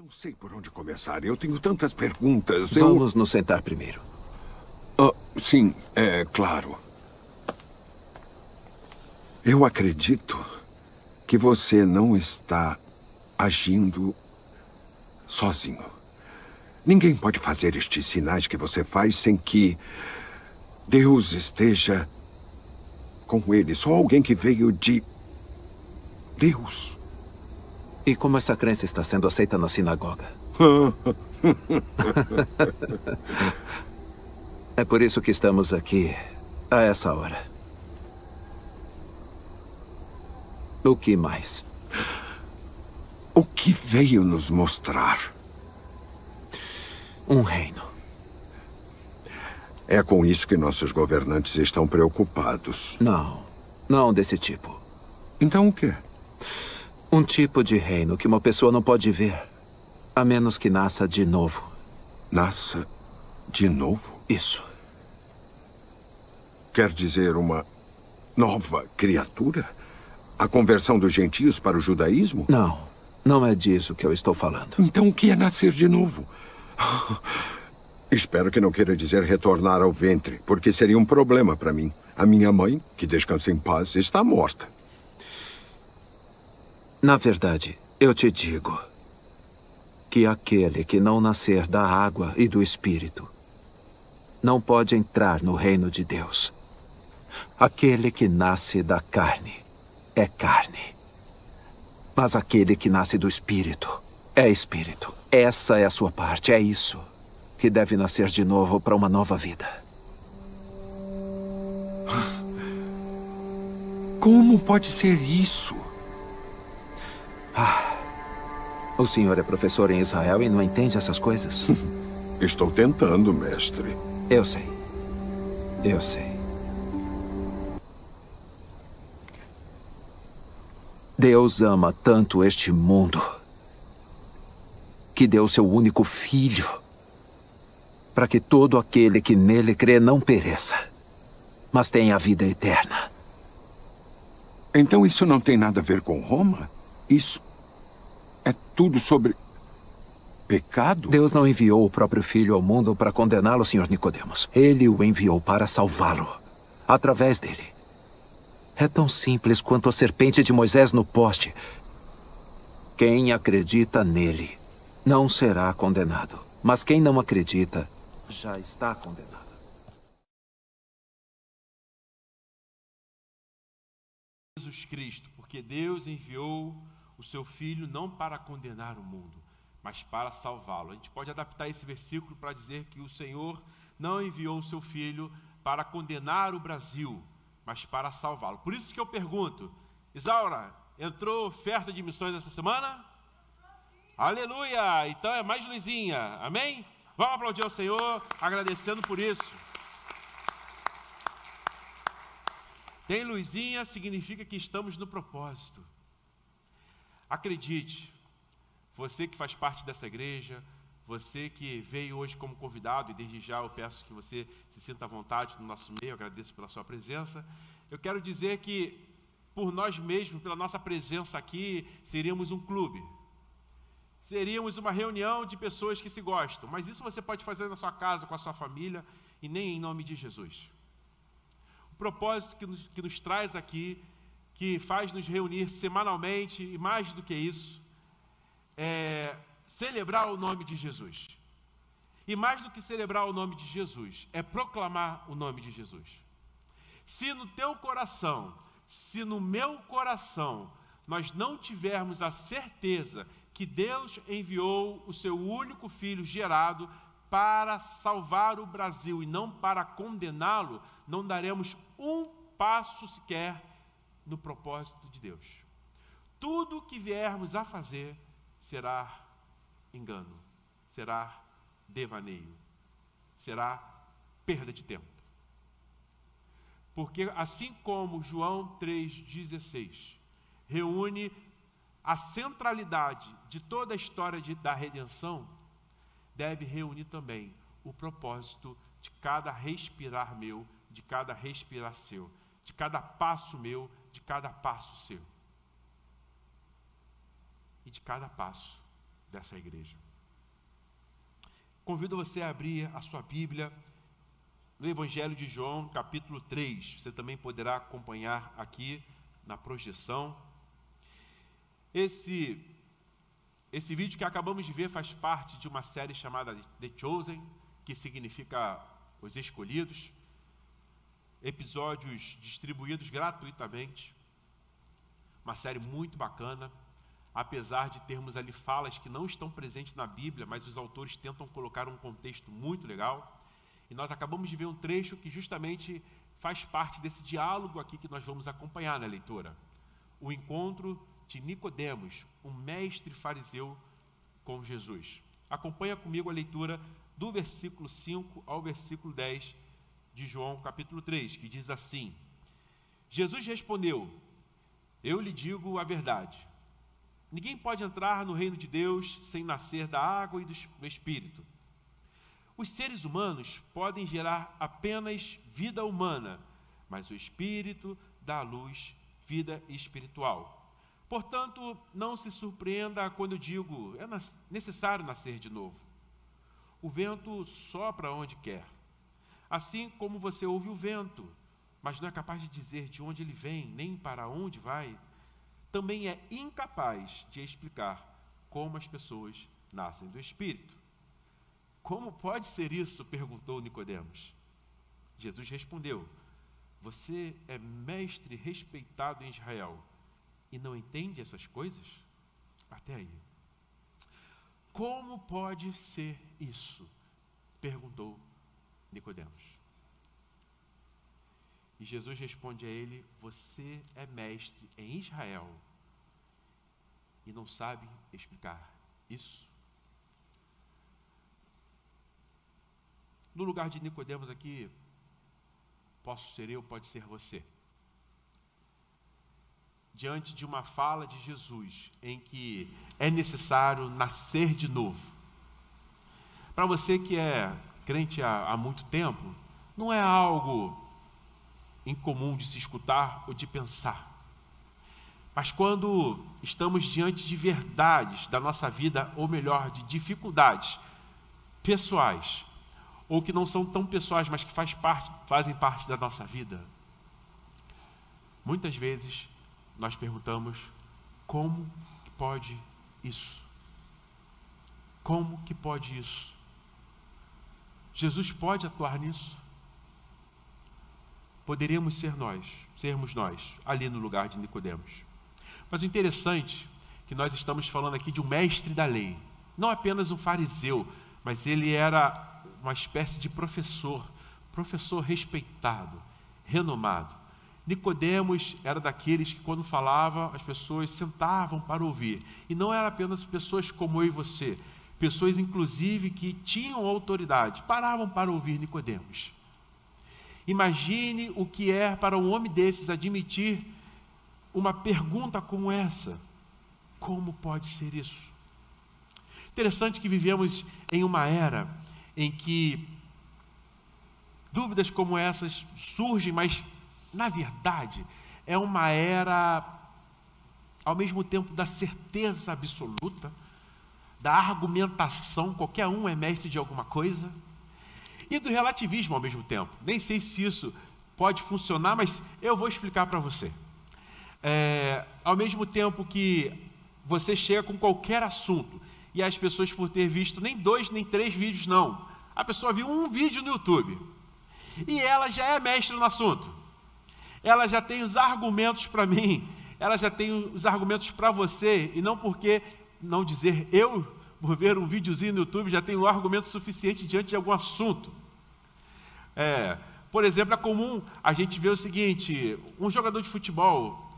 Não sei por onde começar. Eu tenho tantas perguntas. Vamos nos sentar primeiro. Sim, é claro. Eu acredito que você não está agindo sozinho. Ninguém pode fazer estes sinais que você faz sem que Deus esteja com ele. Só alguém que veio de Deus. E como essa crença está sendo aceita na sinagoga? É por isso que estamos aqui a essa hora. O que mais? O que veio nos mostrar? Um reino. É com isso que nossos governantes estão preocupados. Não desse tipo. Então o quê? Um tipo de reino que uma pessoa não pode ver, a menos que nasça de novo. Nasça de novo? Isso. Quer dizer, uma nova criatura? A conversão dos gentios para o judaísmo? Não é disso que eu estou falando. Então o que é nascer de novo? Espero que não queira dizer retornar ao ventre, porque seria um problema para mim. A minha mãe, que descansa em paz, está morta. Na verdade, eu te digo que aquele que não nascer da água e do Espírito não pode entrar no reino de Deus. Aquele que nasce da carne é carne. Mas aquele que nasce do Espírito é Espírito. Essa é a sua parte, é isso que deve nascer de novo para uma nova vida. Como pode ser isso? O senhor é professor em Israel e não entende essas coisas? Estou tentando, mestre. Eu sei. Eu sei. Deus ama tanto este mundo que deu seu único filho para que todo aquele que nele crê não pereça, mas tenha a vida eterna. Então isso não tem nada a ver com Roma? Isso é tudo sobre pecado? Deus não enviou o próprio filho ao mundo para condená-lo, Sr. Nicodemos. Ele o enviou para salvá-lo, através dele. É tão simples quanto a serpente de Moisés no poste. Quem acredita nele não será condenado. Mas quem não acredita já está condenado. Jesus Cristo, porque Deus enviou o seu Filho não para condenar o mundo, mas para salvá-lo. A gente pode adaptar esse versículo para dizer que o Senhor não enviou o seu Filho para condenar o Brasil, mas para salvá-lo. Por isso que eu pergunto, Isaura, entrou oferta de missões essa semana? Aleluia! Então é mais luzinha, amém? Vamos aplaudir ao Senhor, agradecendo por isso. Tem luzinha, significa que estamos no propósito. Acredite, você que faz parte dessa igreja, você que veio hoje como convidado, e desde já eu peço que você se sinta à vontade no nosso meio, eu agradeço pela sua presença. Eu quero dizer que, por nós mesmos, pela nossa presença aqui, seríamos um clube. Seríamos uma reunião de pessoas que se gostam, mas isso você pode fazer na sua casa, com a sua família, e nem em nome de Jesus. O propósito que nos traz aqui, que faz nos reunir semanalmente, e mais do que isso, é celebrar o nome de Jesus. E mais do que celebrar o nome de Jesus, é proclamar o nome de Jesus. Se no teu coração, se no meu coração, nós não tivermos a certeza que Deus enviou o seu único filho gerado para salvar o Brasil e não para condená-lo, não daremos um passo sequer no propósito de Deus. Tudo que viermos a fazer será engano, será devaneio, será perda de tempo. Porque assim como João 3,16 reúne a centralidade de toda a história da redenção, deve reunir também o propósito de cada respirar meu, de cada respirar seu, de cada passo meu, de cada passo seu. E de cada passo dessa igreja. Convido você a abrir a sua Bíblia no Evangelho de João, capítulo 3. Você também poderá acompanhar aqui na projeção. Esse vídeo que acabamos de ver faz parte de uma série chamada The Chosen, que significa os escolhidos. Episódios distribuídos gratuitamente. Uma série muito bacana, apesar de termos ali falas que não estão presentes na Bíblia, mas os autores tentam colocar um contexto muito legal. E nós acabamos de ver um trecho que justamente faz parte desse diálogo aqui que nós vamos acompanhar na leitura. O encontro de Nicodemos, um mestre fariseu, com Jesus. Acompanha comigo a leitura do versículo 5 ao versículo 10 de João capítulo 3, que diz assim: Jesus respondeu: eu lhe digo a verdade. Ninguém pode entrar no reino de Deus sem nascer da água e do Espírito. Os seres humanos podem gerar apenas vida humana, mas o Espírito dá à luz vida espiritual. Portanto, não se surpreenda quando eu digo, é necessário nascer de novo. O vento sopra onde quer. Assim como você ouve o vento, mas não é capaz de dizer de onde ele vem, nem para onde vai, também é incapaz de explicar como as pessoas nascem do Espírito. Como pode ser isso? Perguntou Nicodemos. Jesus respondeu: você é mestre respeitado em Israel e não entende essas coisas? Até aí. Como pode ser isso? Perguntou Nicodemos. E Jesus responde a ele: você é mestre em Israel e não sabe explicar isso? No lugar de Nicodemos aqui, posso ser eu, pode ser você. Diante de uma fala de Jesus, em que é necessário nascer de novo. Para você que é crente há muito tempo, não é algo incomum de se escutar ou de pensar. Mas quando estamos diante de verdades da nossa vida, ou melhor, de dificuldades pessoais, ou que não são tão pessoais, mas que fazem parte da nossa vida, muitas vezes nós perguntamos: como que pode isso? Como que pode isso? Jesus pode atuar nisso? Poderíamos sermos nós, ali no lugar de Nicodemos. Mas o interessante é que nós estamos falando aqui de um mestre da lei, não apenas um fariseu, mas ele era uma espécie de professor respeitado, renomado. Nicodemos era daqueles que, quando falava, as pessoas sentavam para ouvir. E não eram apenas pessoas como eu e você, pessoas inclusive que tinham autoridade, paravam para ouvir Nicodemos. Imagine o que é para um homem desses admitir uma pergunta como essa: como pode ser isso? Interessante que vivemos em uma era em que dúvidas como essas surgem, mas na verdade é uma era ao mesmo tempo da certeza absoluta, da argumentação, qualquer um é mestre de alguma coisa, e do relativismo ao mesmo tempo. Nem sei se isso pode funcionar, mas eu vou explicar para você. Ao mesmo tempo que você chega com qualquer assunto, e as pessoas, por ter visto nem 2 nem 3 vídeos, não. A pessoa viu um vídeo no YouTube, e ela já é mestre no assunto. Ela já tem os argumentos para mim, ela já tem os argumentos para você, e não porque, não dizer eu, por ver um videozinho no YouTube, já tenho um argumento suficiente diante de algum assunto. Por exemplo, é comum a gente ver o seguinte: um jogador de futebol,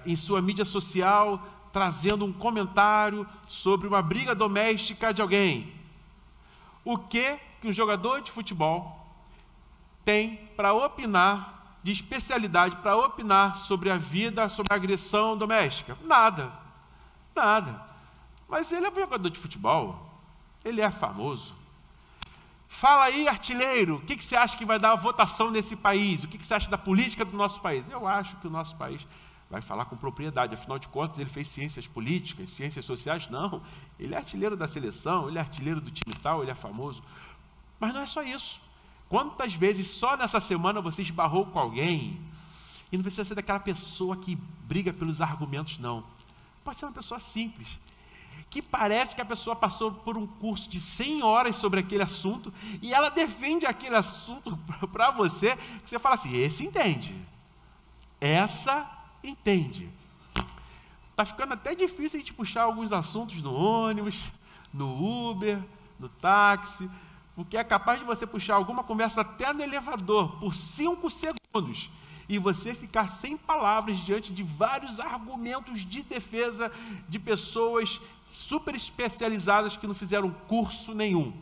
em sua mídia social, trazendo um comentário sobre uma briga doméstica de alguém. O que um jogador de futebol tem para opinar, de especialidade, para opinar sobre a vida, sobre a agressão doméstica? Nada. Mas ele é um jogador de futebol, ele é famoso. Fala aí, artilheiro, o que você acha que vai dar a votação nesse país? O que você acha da política do nosso país? Eu acho que o nosso país Vai falar com propriedade. Afinal de contas, ele fez ciências políticas, ciências sociais? Não. Ele é artilheiro da seleção, ele é artilheiro do time tal, ele é famoso. Mas não é só isso. Quantas vezes só nessa semana você esbarrou com alguém, e não precisa ser daquela pessoa que briga pelos argumentos, não. Pode ser uma pessoa simples, que parece que a pessoa passou por um curso de 100 horas sobre aquele assunto, e ela defende aquele assunto para você, que você fala assim, esse entende. Essa entende. Está ficando até difícil a gente puxar alguns assuntos no ônibus, no Uber, no táxi, porque é capaz de você puxar alguma conversa até no elevador por 5 segundos e você ficar sem palavras diante de vários argumentos de defesa de pessoas super especializadas que não fizeram curso nenhum.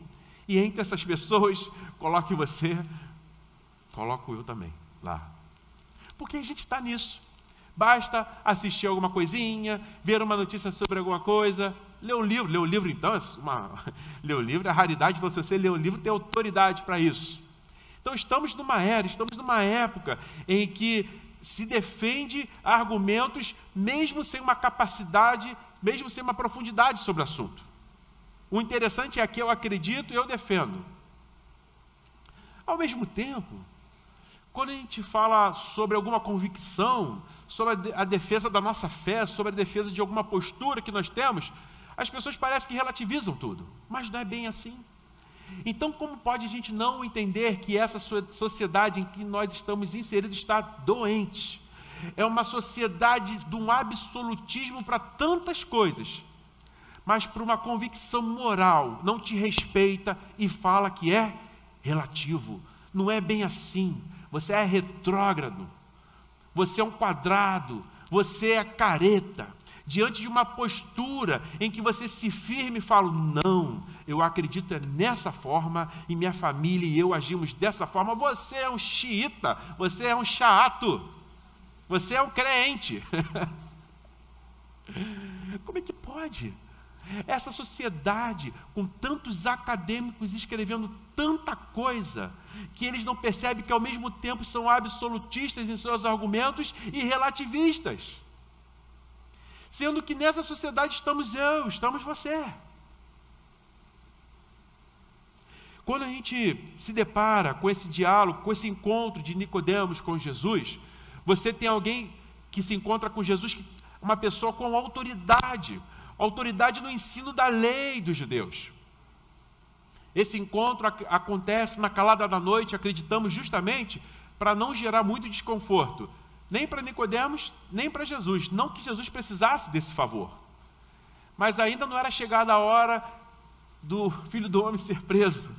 E entre essas pessoas, coloque você, coloco eu também lá. Porque a gente está nisso. Basta assistir alguma coisinha, ver uma notícia sobre alguma coisa, ler um livro. Ler um livro, então, ler um livro é raridade, então se você ler um livro, tem autoridade para isso. Então, estamos numa época em que se defende argumentos, mesmo sem uma capacidade, mesmo sem uma profundidade sobre o assunto. O interessante é que eu acredito e eu defendo. Ao mesmo tempo, quando a gente fala sobre alguma convicção, sobre a defesa da nossa fé, sobre a defesa de alguma postura que nós temos, as pessoas parecem que relativizam tudo, mas não é bem assim. Então, como pode a gente não entender que essa sociedade em que nós estamos inseridos está doente? É uma sociedade de um absolutismo para tantas coisas, mas para uma convicção moral, não te respeita e fala que é relativo. Não é bem assim. Você é retrógrado, você é um quadrado, você é careta. Diante de uma postura em que você se firme e fala, não, eu acredito é nessa forma, e minha família e eu agimos dessa forma, você é um xiita, você é um chato, você é um crente. Como é que pode? Essa sociedade, com tantos acadêmicos escrevendo tanta coisa, que eles não percebem que ao mesmo tempo são absolutistas em seus argumentos e relativistas. Sendo que nessa sociedade estamos você. Quando a gente se depara com esse diálogo, com esse encontro de Nicodemos com Jesus, você tem alguém que se encontra com Jesus, uma pessoa com autoridade no ensino da lei dos judeus. Esse encontro acontece na calada da noite, acreditamos justamente para não gerar muito desconforto, nem para Nicodemos, nem para Jesus. Não que Jesus precisasse desse favor, mas ainda não era chegada a hora do Filho do Homem ser preso.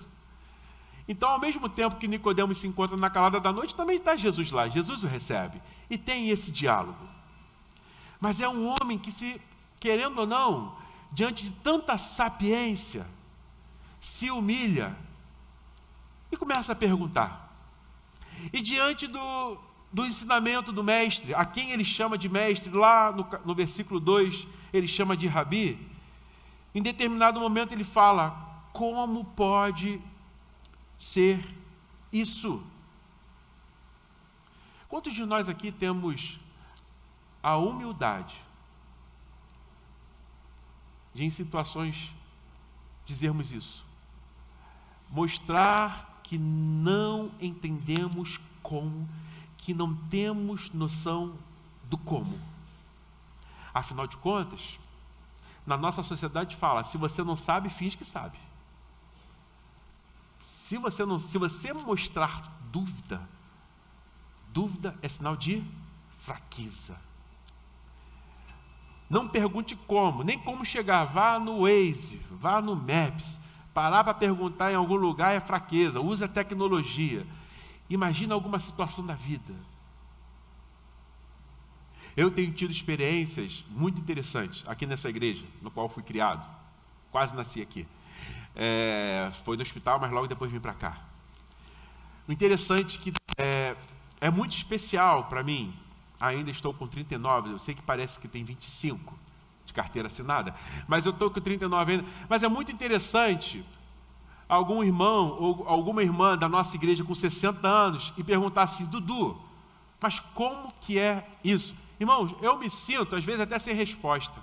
Então, ao mesmo tempo que Nicodemos se encontra na calada da noite, também está Jesus lá, Jesus o recebe, e tem esse diálogo. Mas é um homem que, querendo ou não, diante de tanta sapiência, se humilha e começa a perguntar. E diante do ensinamento do mestre, a quem ele chama de mestre, lá no versículo 2, ele chama de Rabi, em determinado momento ele fala, como pode ser isso? Quantos de nós aqui temos a humildade de, em situações, dizermos isso? Mostrar que não entendemos como, que não temos noção do como. Afinal de contas, na nossa sociedade fala, se você não sabe, finge que sabe. Se você mostrar dúvida é sinal de fraqueza. Não pergunte como, nem como chegar. Vá no Waze, vá no Maps. Parar para perguntar em algum lugar é fraqueza. Use a tecnologia. Imagina alguma situação da vida. Eu tenho tido experiências muito interessantes aqui nessa igreja, no qual fui criado. Quase nasci aqui. Foi no hospital, mas logo depois vim para cá. O interessante é que é muito especial para mim. Ainda estou com 39, eu sei que parece que tem 25 de carteira assinada, mas eu estou com 39 ainda. Mas é muito interessante algum irmão ou alguma irmã da nossa igreja com 60 anos e perguntar assim, Dudu, mas como que é isso? Irmãos, eu me sinto, às vezes, até sem resposta.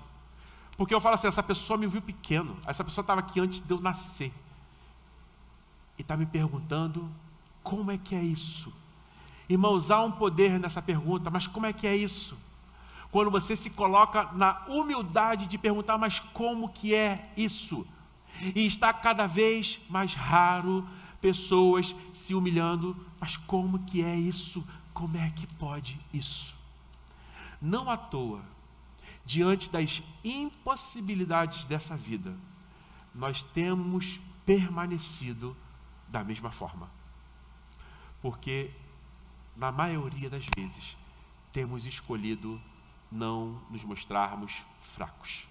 Porque eu falo assim, essa pessoa me viu pequeno, essa pessoa estava aqui antes de eu nascer. E está me perguntando, como é que é isso? Irmãos, há um poder nessa pergunta, mas como é que é isso? Quando você se coloca na humildade de perguntar, mas como que é isso? E está cada vez mais raro pessoas se humilhando, mas como que é isso? Como é que pode isso? Não à toa, diante das impossibilidades dessa vida, nós temos permanecido da mesma forma. Porque, na maioria das vezes, temos escolhido não nos mostrarmos fracos.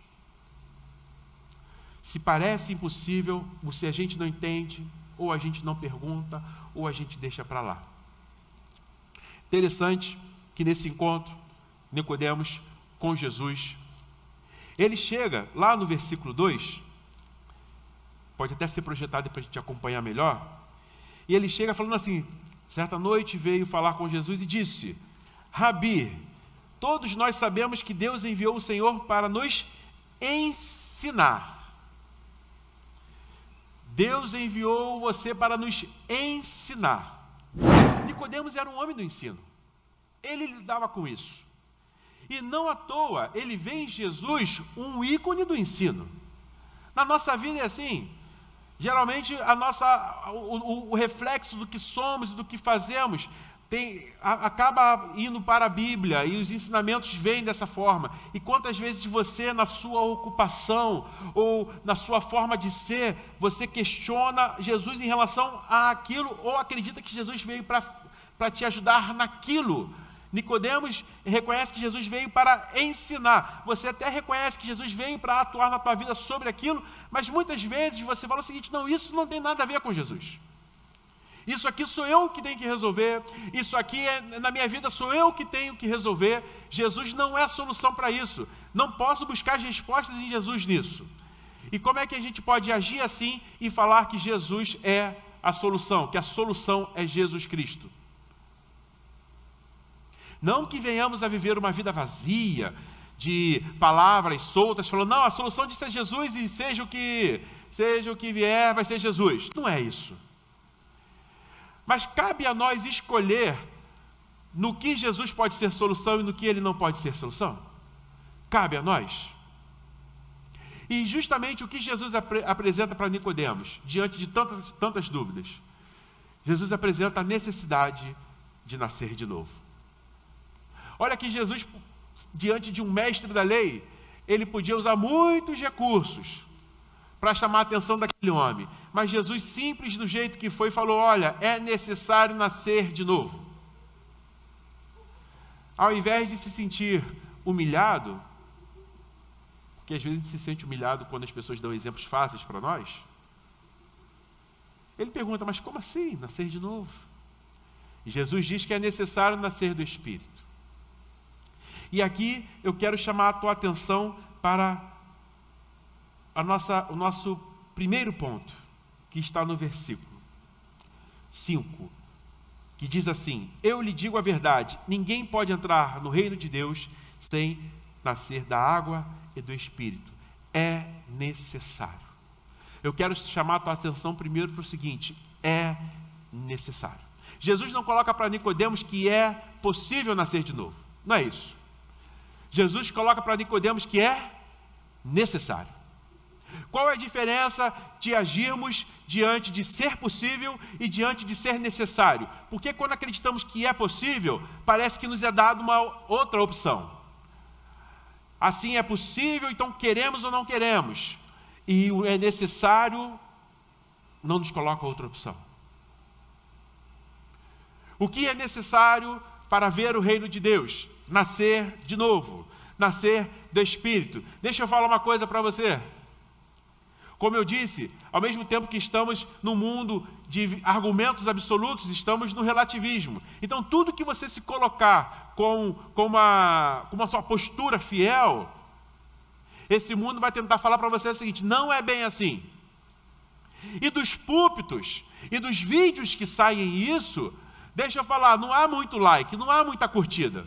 Se parece impossível, se a gente não entende, ou a gente não pergunta, ou a gente deixa para lá. Interessante que nesse encontro, Nicodemos com Jesus, ele chega lá no versículo 2, pode até ser projetado para a gente acompanhar melhor, e ele chega falando assim, certa noite veio falar com Jesus e disse, Rabi, todos nós sabemos que Deus enviou o Senhor para nos ensinar. Deus enviou você para nos ensinar. Nicodemos era um homem do ensino. Ele lidava com isso. E não à toa, ele vê em Jesus um ícone do ensino. Na nossa vida é assim. Geralmente, o reflexo do que somos e do que fazemos acaba indo para a Bíblia, e os ensinamentos vêm dessa forma. E quantas vezes você, na sua ocupação, ou na sua forma de ser, você questiona Jesus em relação àquilo, ou acredita que Jesus veio para te ajudar naquilo. Nicodemos reconhece que Jesus veio para ensinar. Você até reconhece que Jesus veio para atuar na tua vida sobre aquilo, mas muitas vezes você fala o seguinte, não, isso não tem nada a ver com Jesus. Isso aqui sou eu que tenho que resolver, isso aqui na minha vida sou eu que tenho que resolver. Jesus não é a solução para isso. Não posso buscar as respostas em Jesus nisso. E como é que a gente pode agir assim e falar que Jesus é a solução, que a solução é Jesus Cristo? Não que venhamos a viver uma vida vazia, de palavras soltas, falando, não, a solução disso é Jesus e seja o que vier, vai ser Jesus. Não é isso. Mas cabe a nós escolher no que Jesus pode ser solução e no que ele não pode ser solução. Cabe a nós. E justamente o que Jesus apresenta para Nicodemos, diante de tantas dúvidas, Jesus apresenta a necessidade de nascer de novo. Olha que Jesus, diante de um mestre da lei, ele podia usar muitos recursos para chamar a atenção daquele homem. Mas Jesus, simples do jeito que foi, falou, olha, é necessário nascer de novo. Ao invés de se sentir humilhado, porque às vezes a gente se sente humilhado quando as pessoas dão exemplos fáceis para nós, ele pergunta, mas como assim, nascer de novo? E Jesus diz que é necessário nascer do Espírito. E aqui eu quero chamar a tua atenção para o nosso primeiro ponto, que está no versículo 5, que diz assim, eu lhe digo a verdade, ninguém pode entrar no reino de Deus sem nascer da água e do Espírito. É necessário. Eu quero chamar a tua atenção primeiro para o seguinte, é necessário. Jesus não coloca para Nicodemos que é possível nascer de novo. Não é isso. Jesus coloca para Nicodemos que é necessário. Qual é a diferença de agirmos diante de ser possível e diante de ser necessário? Porque quando acreditamos que é possível, parece que nos é dada uma outra opção. Assim é possível, então queremos ou não queremos. E o é necessário não nos coloca outra opção. O que é necessário para ver o reino de Deus? Nascer de novo, nascer do Espírito. Deixa eu falar uma coisa para você. Como eu disse, ao mesmo tempo que estamos num mundo de argumentos absolutos, estamos no relativismo. Então, tudo que você se colocar com uma sua postura fiel, esse mundo vai tentar falar para você o seguinte, não é bem assim. E dos púlpitos e dos vídeos que saem isso, deixa eu falar, não há muito like, não há muita curtida.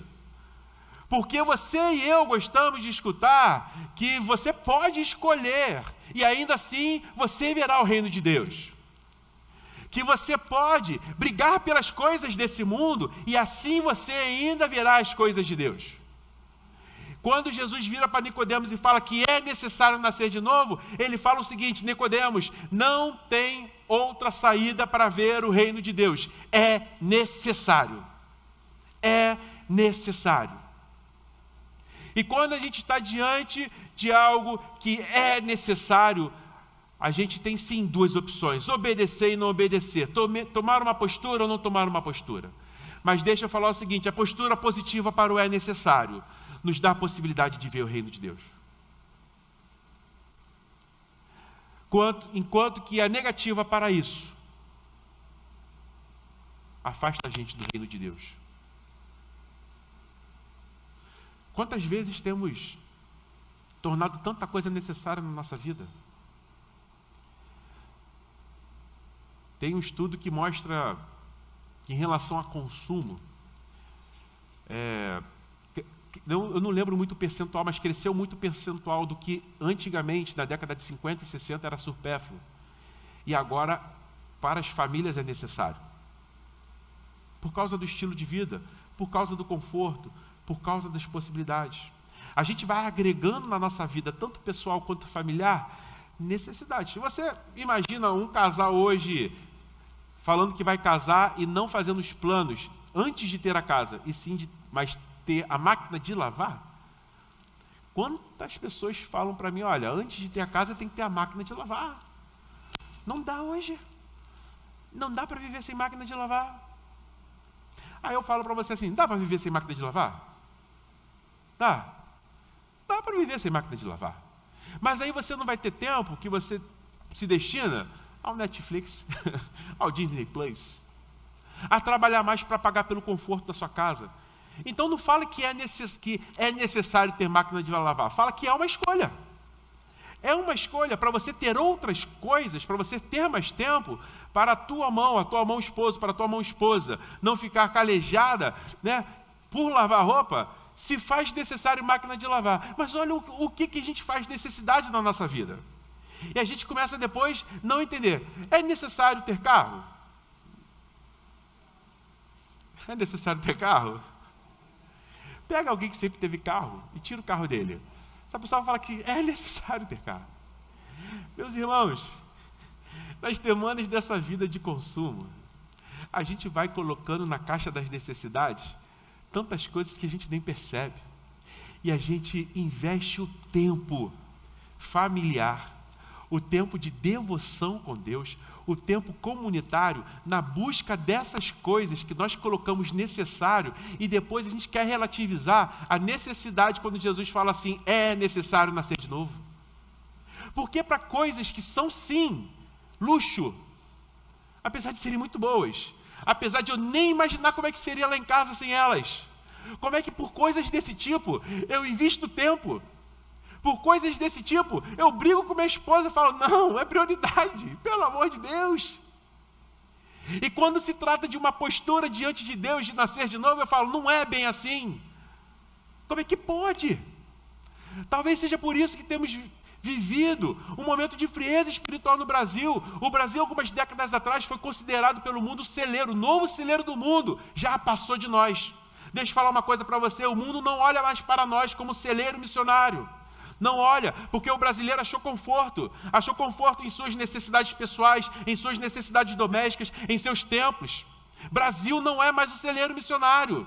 Porque você e eu gostamos de escutar que você pode escolher e ainda assim você verá o reino de Deus. Que você pode brigar pelas coisas desse mundo e assim você ainda verá as coisas de Deus. Quando Jesus vira para Nicodemos e fala que é necessário nascer de novo, ele fala o seguinte: Nicodemos, não tem outra saída para ver o reino de Deus. É necessário. É necessário. E quando a gente está diante de algo que é necessário, a gente tem sim duas opções: obedecer e não obedecer, tomar uma postura ou não tomar uma postura. Mas deixa eu falar o seguinte: a postura positiva para o é necessário nos dá a possibilidade de ver o reino de Deus. Enquanto que a negativa para isso afasta a gente do reino de Deus. Quantas vezes temos tornado tanta coisa necessária na nossa vida? Tem um estudo que mostra que em relação a consumo, eu não lembro muito o percentual, mas cresceu muito o percentual do que antigamente, na década de 50 e 60, era supérfluo. E agora, para as famílias é necessário. Por causa do estilo de vida, por causa do conforto, por causa das possibilidades. A gente vai agregando na nossa vida, tanto pessoal quanto familiar, necessidades. Se você imagina um casal hoje falando que vai casar e não fazendo os planos antes de ter a casa, e sim mas ter a máquina de lavar, quantas pessoas falam para mim: olha, antes de ter a casa tem que ter a máquina de lavar. Não dá hoje. Não dá para viver sem máquina de lavar. Aí eu falo para você assim: dá para viver sem máquina de lavar? Dá para viver sem máquina de lavar. Mas aí você não vai ter tempo que você se destina ao Netflix, ao Disney Plus, a trabalhar mais para pagar pelo conforto da sua casa. Então não fala que é necessário ter máquina de lavar, fala que é uma escolha. É uma escolha para você ter outras coisas, para você ter mais tempo para a tua mão esposo, para a tua mão esposa, não ficar calejada, né, por lavar roupa. Se faz necessário máquina de lavar. Mas olha o que a gente faz necessidade na nossa vida. E a gente começa depois a não entender. É necessário ter carro? É necessário ter carro? Pega alguém que sempre teve carro e tira o carro dele. Essa pessoa fala que é necessário ter carro. Meus irmãos, nas demandas dessa vida de consumo, a gente vai colocando na caixa das necessidades tantas coisas que a gente nem percebe. E a gente investe o tempo familiar, o tempo de devoção com Deus, o tempo comunitário na busca dessas coisas que nós colocamos necessário, e depois a gente quer relativizar a necessidade quando Jesus fala assim: é necessário nascer de novo. Porque para coisas que são sim luxo, apesar de serem muito boas, apesar de eu nem imaginar como é que seria lá em casa sem elas. Como é que por coisas desse tipo eu invisto tempo? Por coisas desse tipo eu brigo com minha esposa e falo: não, é prioridade, pelo amor de Deus. E quando se trata de uma postura diante de Deus, de nascer de novo, eu falo: não é bem assim. Como é que pode? Talvez seja por isso que temos vivido um momento de frieza espiritual no Brasil. O Brasil, algumas décadas atrás, foi considerado pelo mundo celeiro, o novo celeiro do mundo, já passou de nós. Deixa eu falar uma coisa para você: o mundo não olha mais para nós como celeiro missionário. Não olha, porque o brasileiro achou conforto em suas necessidades pessoais, em suas necessidades domésticas, em seus templos. Brasil não é mais o celeiro missionário.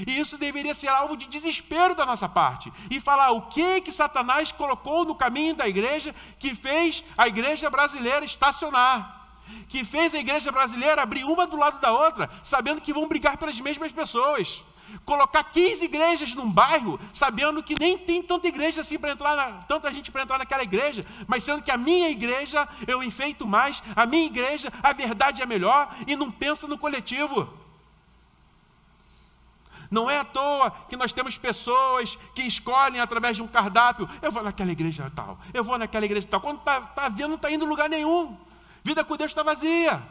E isso deveria ser algo de desespero da nossa parte. E falar o que Satanás colocou no caminho da igreja, que fez a igreja brasileira estacionar, que fez a igreja brasileira abrir uma do lado da outra, sabendo que vão brigar pelas mesmas pessoas. Colocar 15 igrejas num bairro, sabendo que nem tem tanta igreja assim para entrar, tanta gente para entrar naquela igreja, mas sendo que a minha igreja eu enfeito mais, a minha igreja a verdade é melhor, e não pensa no coletivo. Não é à toa que nós temos pessoas que escolhem através de um cardápio: eu vou naquela igreja tal, eu vou naquela igreja tal. Quando está vendo, não está indo em lugar nenhum. Vida com Deus está vazia.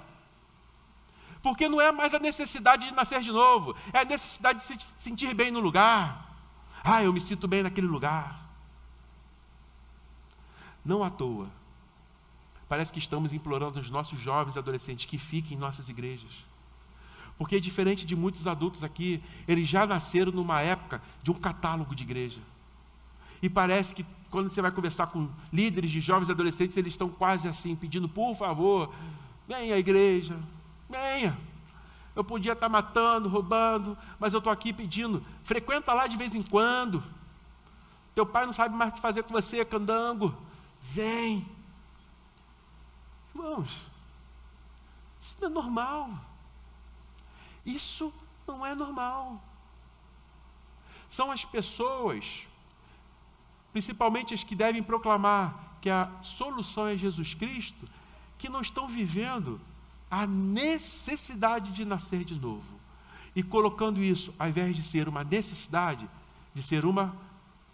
Porque não é mais a necessidade de nascer de novo, é a necessidade de se sentir bem no lugar. Ah, eu me sinto bem naquele lugar. Não à toa. Parece que estamos implorando aos nossos jovens e adolescentes que fiquem em nossas igrejas. Porque, diferente de muitos adultos aqui, eles já nasceram numa época de um catálogo de igreja. E parece que quando você vai conversar com líderes de jovens e adolescentes, eles estão quase assim, pedindo, por favor, venha à igreja, venha. Eu podia estar matando, roubando, mas eu estou aqui pedindo, frequenta lá de vez em quando. Teu pai não sabe mais o que fazer com você, candango. Vem. Irmãos, isso não é normal. Isso não é normal. São as pessoas, principalmente as que devem proclamar que a solução é Jesus Cristo, que não estão vivendo a necessidade de nascer de novo. E colocando isso, ao invés de ser uma necessidade, de ser uma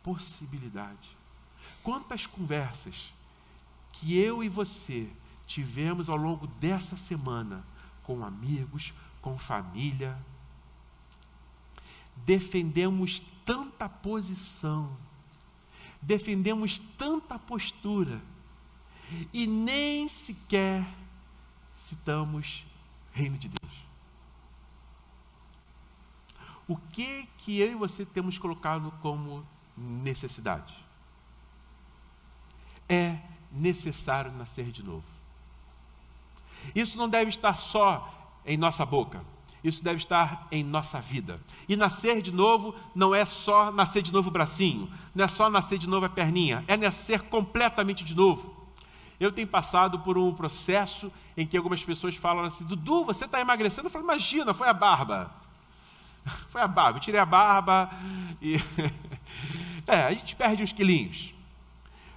possibilidade. Quantas conversas que eu e você tivemos ao longo dessa semana com amigos, com família, defendemos tanta posição, defendemos tanta postura e nem sequer citamos reino de Deus. O que eu e você temos colocado como necessidade? É necessário nascer de novo. Isso não deve estar só em nossa boca, isso deve estar em nossa vida. E nascer de novo não é só nascer de novo o bracinho, não é só nascer de novo a perninha, é nascer completamente de novo. Eu tenho passado por um processo em que algumas pessoas falam assim, Dudu, você está emagrecendo? Eu falo, imagina, foi a barba. Foi a barba, eu tirei a barba e a gente perde uns quilinhos.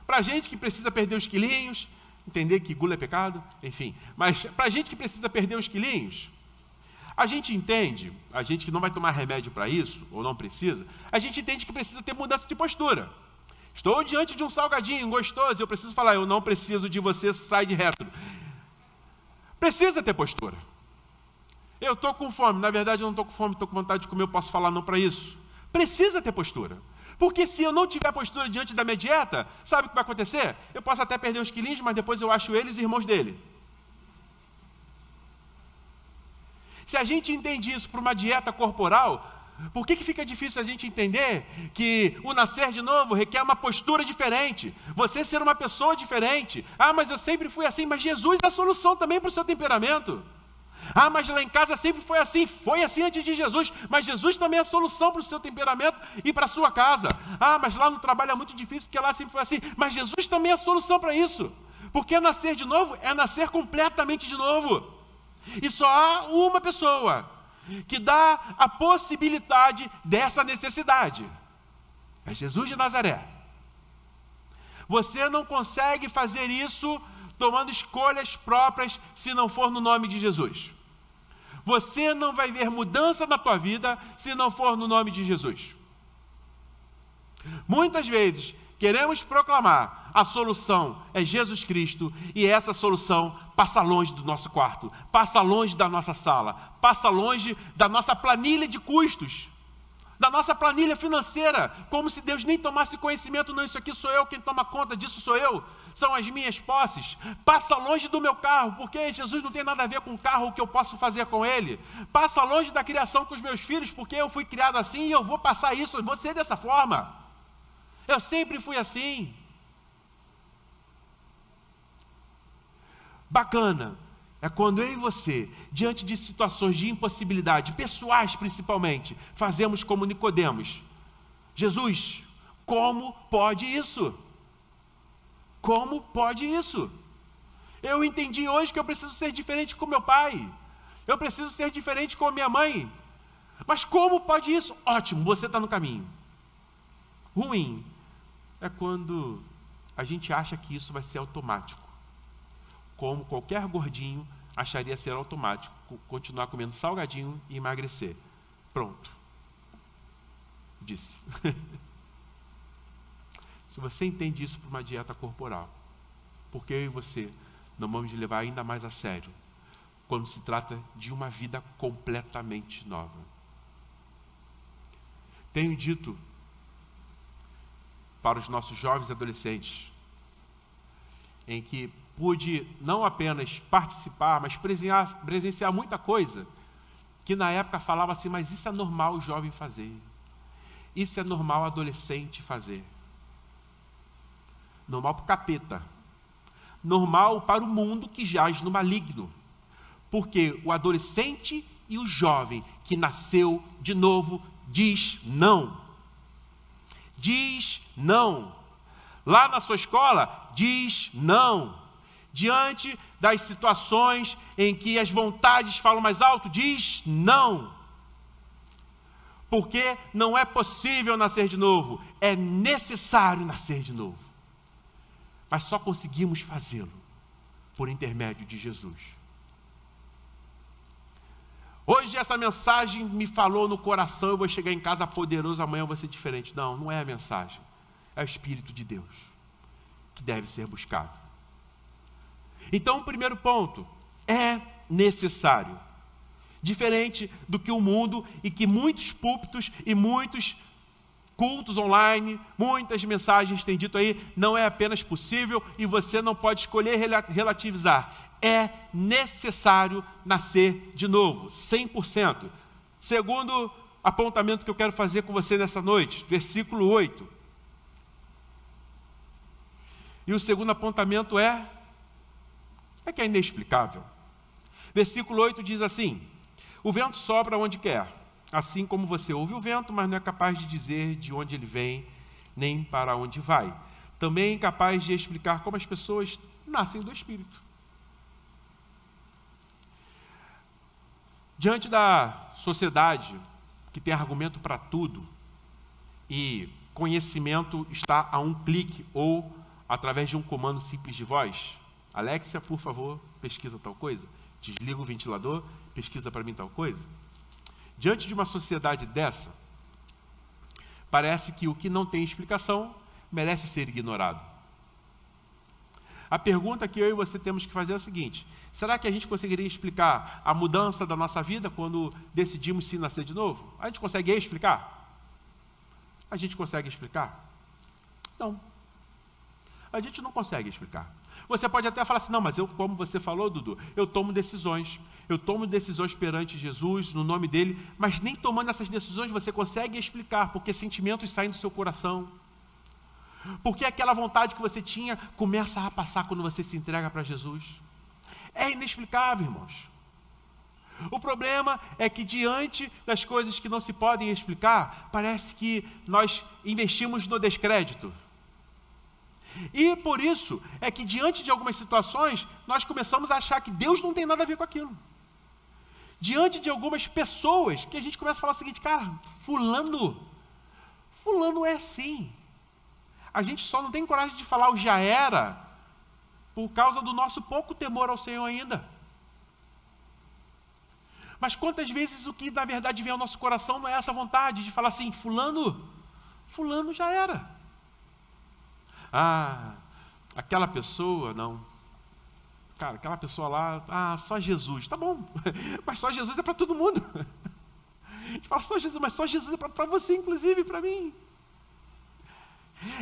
Para a gente que precisa perder uns quilinhos, entender que gula é pecado, enfim, mas para a gente que precisa perder uns quilinhos, a gente entende, a gente que não vai tomar remédio para isso, ou não precisa, a gente entende que precisa ter mudança de postura. Estou diante de um salgadinho gostoso, eu preciso falar, eu não preciso de você, sai de reto. Precisa ter postura. Eu estou com fome, na verdade eu não estou com fome, estou com vontade de comer, eu posso falar não para isso. Precisa ter postura. Porque se eu não tiver postura diante da minha dieta, sabe o que vai acontecer? Eu posso até perder uns quilinhos, mas depois eu acho eles e os irmãos dele. Se a gente entende isso para uma dieta corporal, por que fica difícil a gente entender que o nascer de novo requer uma postura diferente? Você ser uma pessoa diferente. Ah, mas eu sempre fui assim, mas Jesus é a solução também para o seu temperamento. Ah, mas lá em casa sempre foi assim antes de Jesus, mas Jesus também é a solução para o seu temperamento e para a sua casa. Ah, mas lá no trabalho é muito difícil, porque lá sempre foi assim, mas Jesus também é a solução para isso, porque nascer de novo é nascer completamente de novo, e só há uma pessoa que dá a possibilidade dessa necessidade, é Jesus de Nazaré. Você não consegue fazer isso tomando escolhas próprias, se não for no nome de Jesus. Você não vai ver mudança na tua vida, se não for no nome de Jesus. Muitas vezes, queremos proclamar, a solução é Jesus Cristo, e essa solução passa longe do nosso quarto, passa longe da nossa sala, passa longe da nossa planilha de custos, da nossa planilha financeira, como se Deus nem tomasse conhecimento, não, isso aqui sou eu, quem toma conta disso sou eu, são as minhas posses. Passa longe do meu carro, porque Jesus não tem nada a ver com o carro, o que eu posso fazer com ele. Passa longe da criação com os meus filhos, porque eu fui criado assim e eu vou passar isso, eu vou ser dessa forma. Eu sempre fui assim. Bacana é quando eu e você, diante de situações de impossibilidade, pessoais principalmente, fazemos como Nicodemos. Jesus, como pode isso? Como pode isso? Eu entendi hoje que eu preciso ser diferente com meu pai. Eu preciso ser diferente com a minha mãe. Mas como pode isso? Ótimo, você está no caminho. Ruim é quando a gente acha que isso vai ser automático. Como qualquer gordinho acharia ser automático, continuar comendo salgadinho e emagrecer. Pronto. Disse. Se você entende isso para uma dieta corporal, porque eu e você não vamos levar ainda mais a sério quando se trata de uma vida completamente nova. Tenho dito para os nossos jovens e adolescentes, em que pude não apenas participar, mas presenciar muita coisa, que na época falava assim, mas isso é normal o jovem fazer, isso é normal o adolescente fazer. Normal para o capeta, normal para o mundo que jaz no maligno, porque o adolescente e o jovem que nasceu de novo diz não. Diz não. Lá na sua escola, diz não. Diante das situações em que as vontades falam mais alto, diz não. Porque não é possível nascer de novo, é necessário nascer de novo. Mas só conseguimos fazê-lo por intermédio de Jesus. Hoje essa mensagem me falou no coração, eu vou chegar em casa poderoso, amanhã eu vou ser diferente. Não, não é a mensagem. É o Espírito de Deus que deve ser buscado. Então, o primeiro ponto, é necessário. Diferente do que o mundo e que muitos púlpitos e muitos cultos online, muitas mensagens têm dito aí, não é apenas possível e você não pode escolher relativizar. É necessário nascer de novo, 100%. Segundo apontamento que eu quero fazer com você nessa noite, versículo 8. E o segundo apontamento é que é inexplicável. Versículo 8 diz assim: o vento sopra onde quer, assim como você ouve o vento, mas não é capaz de dizer de onde ele vem, nem para onde vai. Também é incapaz de explicar como as pessoas nascem do Espírito. Diante da sociedade que tem argumento para tudo e conhecimento está a um clique ou através de um comando simples de voz, Alexia, por favor, pesquisa tal coisa, desliga o ventilador, pesquisa para mim tal coisa. Diante de uma sociedade dessa, parece que o que não tem explicação merece ser ignorado. A pergunta que eu e você temos que fazer é a seguinte: será que a gente conseguiria explicar a mudança da nossa vida quando decidimos se nascer de novo? A gente consegue explicar? A gente consegue explicar? Não. A gente não consegue explicar. Você pode até falar assim, não, mas eu, como você falou, Dudu, eu tomo decisões perante Jesus, no nome dele, mas nem tomando essas decisões você consegue explicar, porque sentimentos saem do seu coração. Porque aquela vontade que você tinha começa a passar quando você se entrega para Jesus. É inexplicável, irmãos. O problema é que diante das coisas que não se podem explicar, parece que nós investimos no descrédito. E por isso é que diante de algumas situações, nós começamos a achar que Deus não tem nada a ver com aquilo. Diante de algumas pessoas, que a gente começa a falar o seguinte, cara, fulano é assim. A gente só não tem coragem de falar o já era, por causa do nosso pouco temor ao Senhor ainda. Mas quantas vezes o que na verdade vem ao nosso coração não é essa vontade de falar assim, fulano já era. Ah, aquela pessoa, não. Cara, aquela pessoa lá, só Jesus. Tá bom, mas só Jesus é para todo mundo. A gente fala só Jesus, mas só Jesus é para você, inclusive para mim.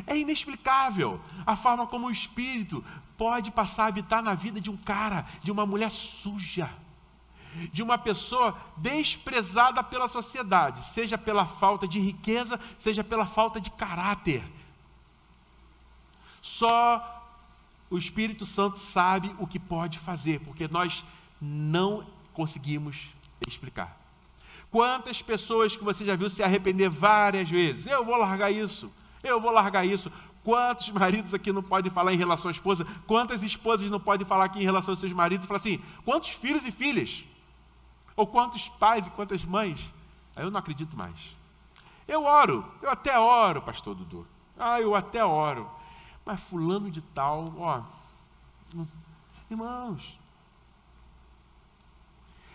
É inexplicável a forma como o Espírito pode passar a habitar na vida de um cara, de uma mulher suja, de uma pessoa desprezada pela sociedade, seja pela falta de riqueza, seja pela falta de caráter. Só o Espírito Santo sabe o que pode fazer, porque nós não conseguimos explicar. Quantas pessoas que você já viu se arrepender várias vezes? Eu vou largar isso. Quantos maridos aqui não podem falar em relação à esposa? Quantas esposas não podem falar aqui em relação aos seus maridos? E falar assim, quantos filhos e filhas? Ou quantos pais e quantas mães? Eu não acredito mais. Eu até oro, pastor Dudu. Eu até oro. Mas fulano de tal, irmãos,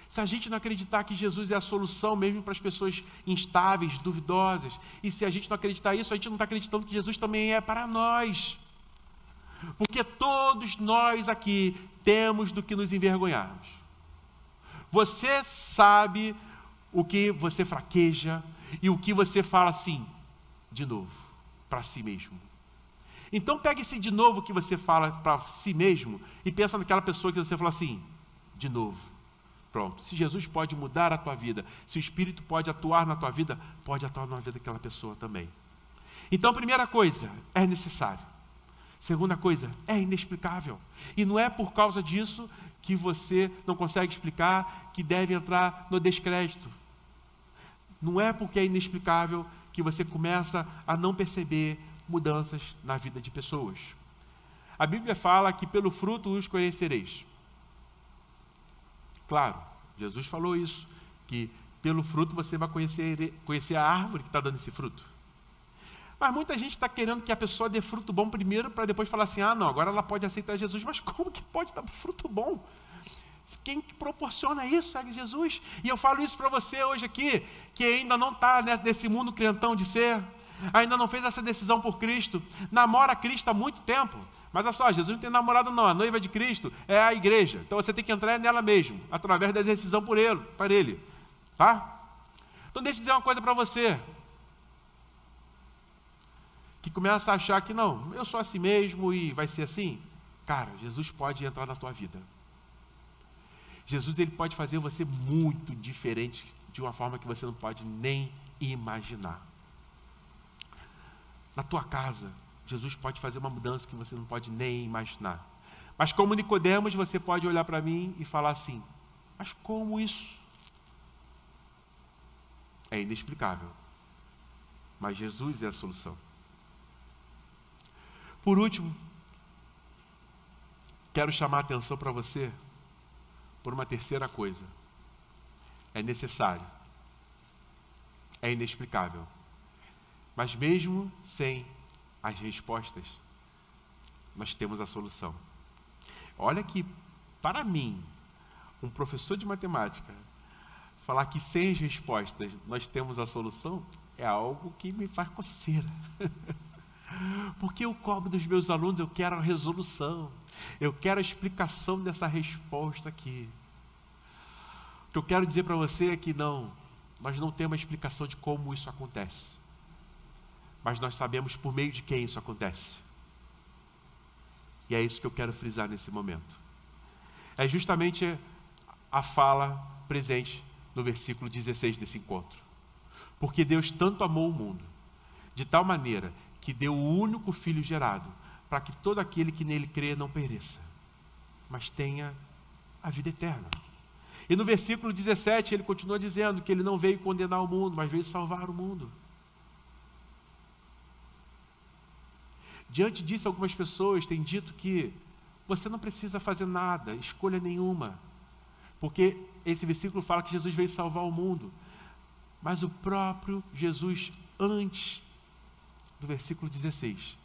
se a gente não acreditar que Jesus é a solução mesmo para as pessoas instáveis, duvidosas, e se a gente não acreditar isso, a gente não está acreditando que Jesus também é para nós. Porque todos nós aqui temos do que nos envergonharmos. Você sabe o que você fraqueja e o que você fala assim, de novo, para si mesmo. Então pega esse de novo que você fala para si mesmo e pensa naquela pessoa que você falou assim, de novo. Pronto. Se Jesus pode mudar a tua vida, se o Espírito pode atuar na tua vida, pode atuar na vida daquela pessoa também. Então, primeira coisa, é necessário. Segunda coisa, é inexplicável. E não é por causa disso que você não consegue explicar que deve entrar no descrédito. Não é porque é inexplicável que você começa a não perceber mudanças na vida de pessoas. A Bíblia fala que pelo fruto os conhecereis. Claro, Jesus falou isso, que pelo fruto você vai conhecer a árvore que está dando esse fruto. Mas muita gente está querendo que a pessoa dê fruto bom primeiro, para depois falar assim, não, agora ela pode aceitar Jesus. Mas como que pode dar fruto bom? Quem proporciona isso é Jesus. E eu falo isso para você hoje aqui, que ainda não está nesse mundo crentão de ser, ainda não fez essa decisão por Cristo, namora Cristo há muito tempo. Mas olha só, Jesus não tem namorado não, a noiva de Cristo é a igreja. Então você tem que entrar nela mesmo, através da decisão por ele. Tá? Então deixa eu dizer uma coisa para você, que começa a achar que não, eu sou assim mesmo e vai ser assim. Cara, Jesus pode entrar na tua vida. Jesus, ele pode fazer você muito diferente, de uma forma que você não pode nem imaginar. Na tua casa, Jesus pode fazer uma mudança que você não pode nem imaginar. Mas como Nicodemos, você pode olhar para mim e falar assim, mas como isso? É inexplicável. Mas Jesus é a solução. Por último, quero chamar a atenção para você por uma terceira coisa. É necessário. É inexplicável. Mas mesmo sem as respostas, nós temos a solução. Olha que, para mim, um professor de matemática, falar que sem as respostas nós temos a solução, é algo que me faz coceira. Porque eu cobro dos meus alunos, eu quero a resolução, eu quero a explicação dessa resposta aqui. O que eu quero dizer para você é que nós não temos uma explicação de como isso acontece. Mas nós sabemos por meio de quem isso acontece. E é isso que eu quero frisar nesse momento. É justamente a fala presente no versículo 16 desse encontro. Porque Deus tanto amou o mundo, de tal maneira que deu o único Filho gerado, para que todo aquele que nele crê não pereça, mas tenha a vida eterna. E no versículo 17 ele continua dizendo que ele não veio condenar o mundo, mas veio salvar o mundo. Diante disso, algumas pessoas têm dito que você não precisa fazer nada, escolha nenhuma, porque esse versículo fala que Jesus veio salvar o mundo, mas o próprio Jesus, antes do versículo 16,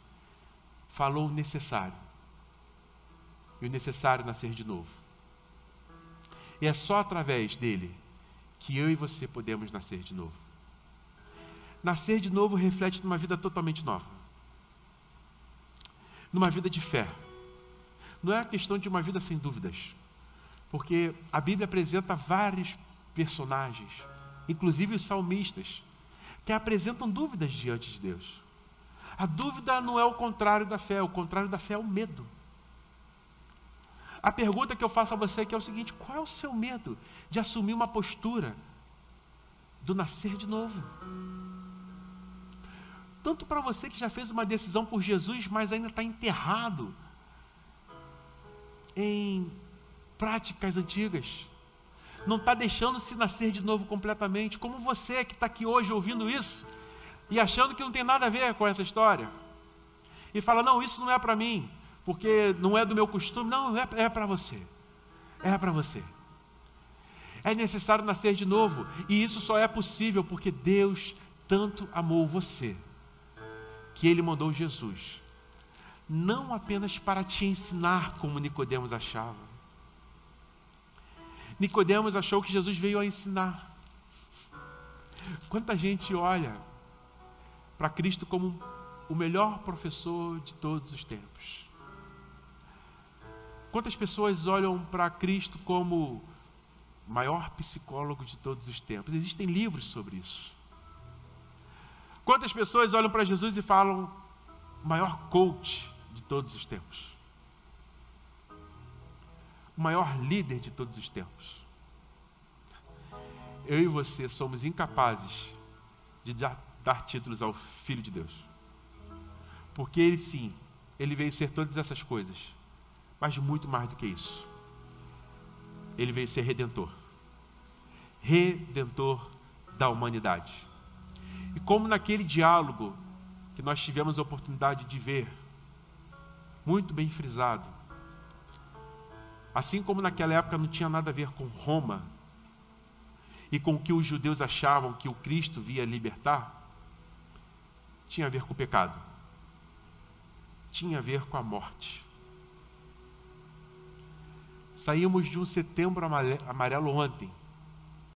falou o necessário, e o necessário é nascer de novo. E é só através dele que eu e você podemos nascer de novo. Nascer de novo reflete numa vida totalmente nova, numa vida de fé. Não é a questão de uma vida sem dúvidas, porque a Bíblia apresenta vários personagens, inclusive os salmistas, que apresentam dúvidas diante de Deus. A dúvida não é o contrário da fé, o contrário da fé é o medo. A pergunta que eu faço a você aqui é o seguinte: qual é o seu medo de assumir uma postura do nascer de novo? Tanto para você que já fez uma decisão por Jesus, mas ainda está enterrado em práticas antigas, não está deixando se nascer de novo completamente, como você que está aqui hoje ouvindo isso, e achando que não tem nada a ver com essa história, e fala, não, isso não é para mim, porque não é do meu costume. Não, é para você, é para você. É necessário nascer de novo, e isso só é possível porque Deus tanto amou você, que Ele mandou Jesus, não apenas para te ensinar como Nicodemos achava. Nicodemos achou que Jesus veio a ensinar. Quanta gente olha para Cristo como o melhor professor de todos os tempos. Quantas pessoas olham para Cristo como o maior psicólogo de todos os tempos? Existem livros sobre isso. Quantas pessoas olham para Jesus e falam, o maior coach de todos os tempos, o maior líder de todos os tempos. Eu e você somos incapazes de dar títulos ao Filho de Deus. Porque ele sim, ele veio ser todas essas coisas, mas muito mais do que isso. Ele veio ser redentor. Redentor da humanidade. E como naquele diálogo que nós tivemos a oportunidade de ver, muito bem frisado, assim como naquela época não tinha nada a ver com Roma e com o que os judeus achavam que o Cristo via libertar, tinha a ver com o pecado, tinha a ver com a morte. Saímos de um setembro amarelo ontem,